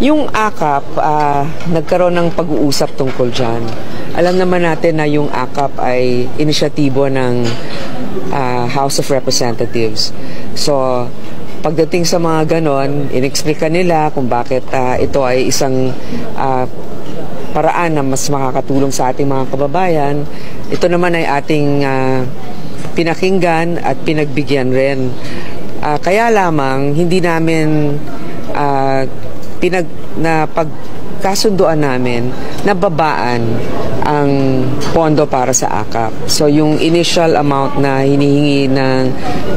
Yung AKAP, nagkaroon ng pag-uusap tungkol dyan. Alam naman natin na yung AKAP ay inisyatibo ng House of Representatives. So, pagdating sa mga ganon, inexplika nila kung bakit ito ay isang paraan na mas makakatulong sa ating mga kababayan. Ito naman ay ating pinakinggan at pinagbigyan rin. Kaya lamang, hindi namin pagkasunduan namin na babaan ang pondo para sa AKAP. So yung initial amount na hinihingi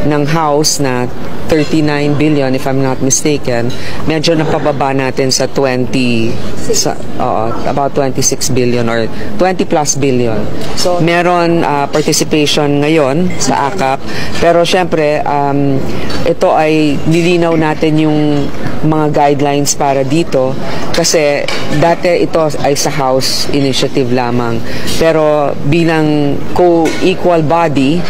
ng House na 39 billion if I'm not mistaken, medyo napababa natin sa about 26 billion or 20 plus billion. So meron participation ngayon sa AKAP, pero syempre ito ay nilinaw natin yung mga guidelines para dito kasi dati ito ay sa House initiative lamang, pero bilang co-equal body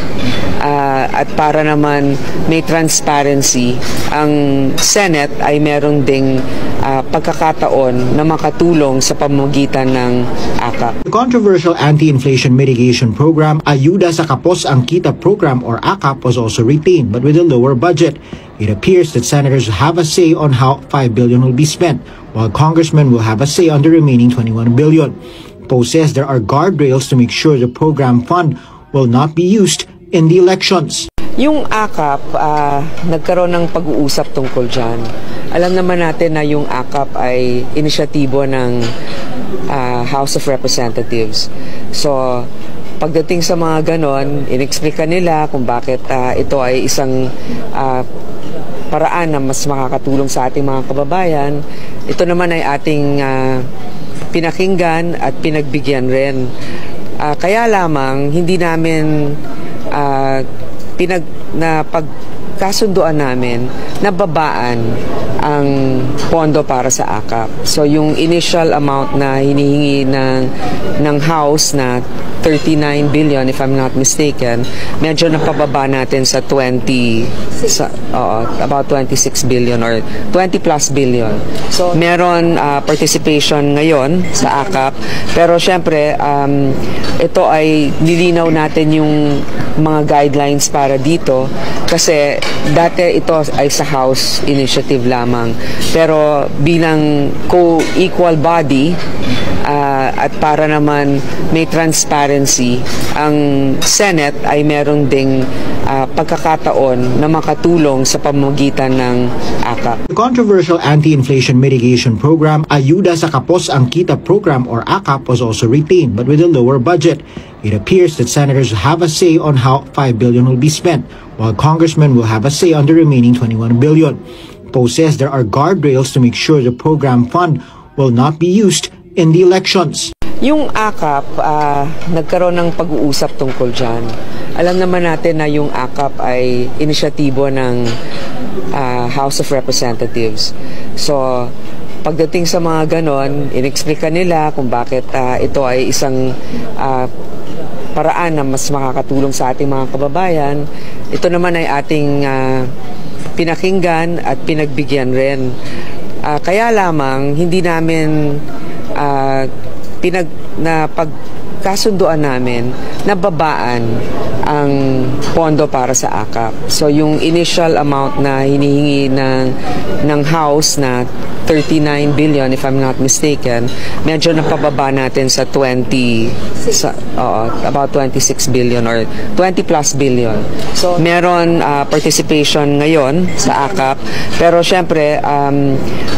at para naman may transparency, ang Senate ay meron ding pagkakataon na makatulong sa pamamagitan ng AKAP. The controversial Anti-Inflation Mitigation Program, Ayuda sa Kapos ang Kita Program or AKAP, was also retained but with a lower budget. It appears that senators have a say on how 5 billion will be spent, while congressmen will have a say on the remaining 21 billion. Poe says there are guardrails to make sure the program fund will not be used in the elections. Yung AKAP, nagkaroon ng pag-uusap tungkol dyan. Alam naman natin na yung AKAP ay inisyatibo ng House of Representatives. So, pagdating sa mga ganon, inexplika nila kung bakit ito ay isang paraan na mas makakatulong sa ating mga kababayan. Ito naman ay ating pinakinggan at pinagbigyan rin. Kaya lamang, hindi namin pagkasunduan namin na babaan ang pondo para sa AKAP. So yung initial amount na hinihingi ng House na 39 billion if I'm not mistaken, medyo napababa natin sa about 26 billion or 20 plus billion. So meron participation ngayon sa AKAP, pero syempre ito ay nilinaw natin yung mga guidelines para dito kasi dati ito ay sa House initiative lamang, pero bilang co-equal body at para naman may transparency, ang Senate ay meron ding pagkakataon na makatulong sa pamamagitan ng AKAP. The controversial Anti-Inflation Mitigation Program, Ayuda sa Kapos ang Kita Program or AKAP, was also retained but with a lower budget. It appears that senators have a say on how 5 billion will be spent, while congressmen will have a say on the remaining 21 billion. Poe says there are guardrails to make sure the program fund will not be used in the elections. Yung AKAP, nagkaroon ng pag-uusap tungkol dyan. Alam naman natin na yung AKAP ay inisyatibo ng House of Representatives. So, pagdating sa mga ganon, inexplika nila kung bakit ito ay isang paraan na mas makakatulong sa ating mga kababayan. Ito naman ay ating pinakinggan at pinagbigyan rin. Kaya lamang, hindi namin pagkasunduan namin na babaan ang pondo para sa AKAP. So yung initial amount na hinihingi ng House na 39 billion if I'm not mistaken, medyo napababa natin sa about 26 billion or 20 plus billion. So meron participation ngayon sa AKAP, pero syempre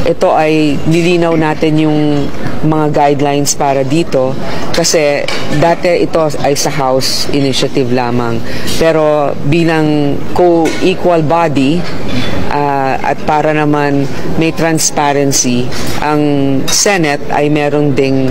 ito ay nilinaw natin yung mga guidelines para dito kasi dati ito ay sa House initiative lamang, pero bilang co-equal body at para naman may transparency, ang Senate ay meron ding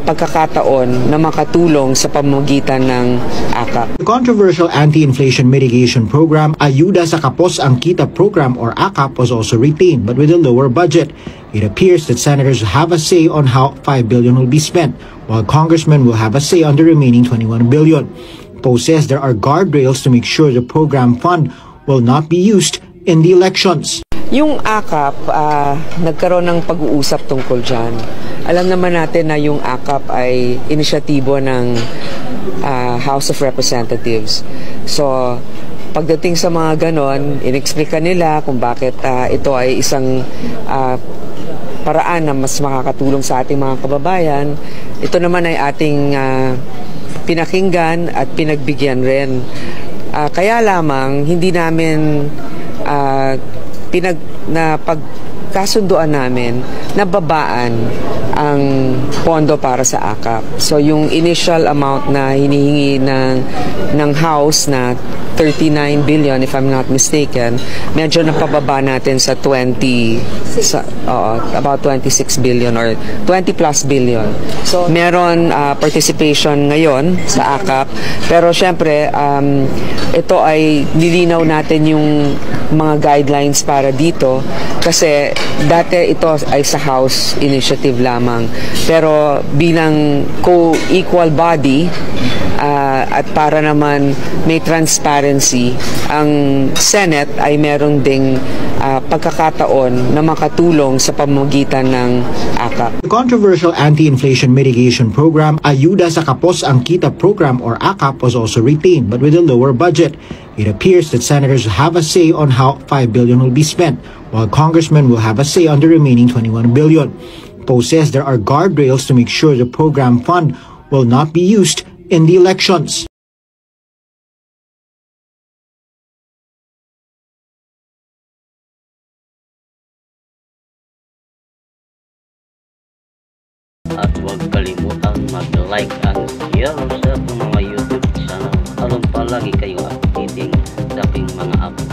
pagkakataon na makatulong sa pamamagitan ng AKAP. The controversial Anti-Inflation Mitigation Program, Ayuda sa Kapos ang Kita Program or AKAP, was also retained but with a lower budget. It appears that senators have a say on how 5 billion will be spent, while congressmen will have a say on the remaining 21 billion. Poe says there are guardrails to make sure the program fund will not be used in the elections. Yung AKAP, nagkaroon ng pag-uusap tungkol dyan. Alam naman natin na yung AKAP ay inisyatibo ng House of Representatives. So, pagdating sa mga ganon, inexplika nila kung bakit ito ay isang paraan na mas makakatulong sa ating mga kababayan. Ito naman ay ating pinakinggan at pinagbigyan rin. Kaya lamang, hindi namin pagkasunduan namin na babaan ang pondo para sa AKAP. So yung initial amount na hinihingi ng House na 39 billion if I'm not mistaken, medyo napababa natin sa about 26 billion or 20 plus billion. So meron participation ngayon sa AKAP, pero syempre ito ay nilinaw natin yung mga guidelines para dito kasi dati ito ay sa House initiative lamang, pero bilang co-equal body at para naman may transparency, ang Senate ay meron ding pagkakataon na makatulong sa pamamagitan ng AKAP. The controversial anti-inflation mitigation program, Ayuda sa Kapos ang Kita program or AKAP, was also retained but with a lower budget. It appears that senators have a say on how 5 billion will be spent, while congressmen will have a say on the remaining 21 billion. Poe says there are guardrails to make sure the program fund will not be used in the elections. At huwag kalimutang mag-like and share sa ating mga YouTube channel. Alam palagi kayo updating sa ating mga updates.